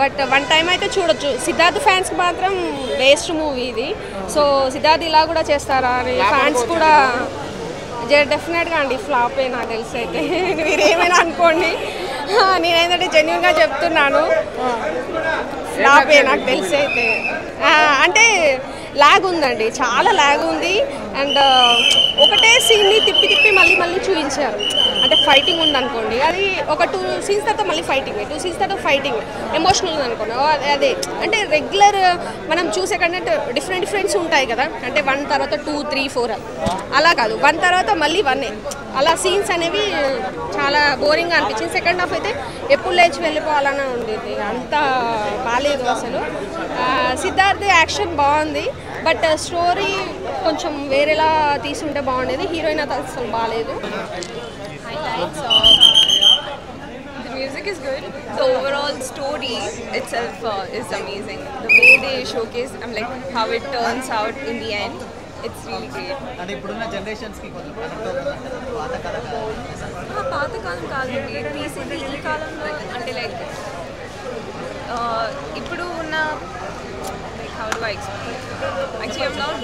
But one time అయితే చూడొచ్చు. సిద్ధార్థ్ ఫ్యాన్స్కి మాత్రం వేస్ట్ మూవీ ఇది. సో సిద్ధార్థ్ ఇలా కూడా చేస్తారా అని ఫ్యాన్స్ కూడా డెఫినెట్గా అండి ఫ్లాప్ నాకు తెలిసి అయితే. మీరు ఏమైనా అనుకోండి, నేనేంటంటే జెన్యున్గా చెప్తున్నాను, ఫ్లాపే నాకు తెలిసి అయితే. అంటే ల్యాగ్ ఉందండి, చాలా ల్యాగ్ ఉంది. అండ్ ఒకటే సీన్ని తిప్పి తిప్పి మళ్ళీ మళ్ళీ చూపించారు. అంటే ఫైటింగ్ ఉందనుకోండి, అది ఒక 2 సీన్స్ తర్వాత మళ్ళీ ఫైటింగ్, 2 సీన్స్ తర్వాత ఫైటింగ్, ఎమోషనల్ ఉందనుకోండి అదే. అంటే రెగ్యులర్ మనం చూసే కంటే డిఫరెంట్స్ ఉంటాయి కదా, అంటే 1 తర్వాత 2, 3, 4 అలా కాదు, 1 తర్వాత మళ్ళీ 1 అలా సీన్స్ అనేవి చాలా బోరింగ్గా అనిపించింది. సెకండ్ హాఫ్ అయితే ఎప్పుడు లేచి వెళ్ళిపోవాలనే ఉండేది, అంత బాగాలేదు అసలు. సిద్ధార్థ్ యాక్షన్ బాగుంది, బట్ స్టోరీ కొంచెం వేరేలా తీసుంటే బాగుండేది. హీరోయిన్ అయితే అసలు బాగాలేదు. Highlights of the music is good. The overall story itself is amazing. The way they showcase, how it turns out in the end, it's really great. And ippudunna generations ki konచెం పాత కాలం కాదండి, తీసింది ఈ కాలంలో. అంటే ఇప్పుడు ఉన్న how do I explain? Actually I'm not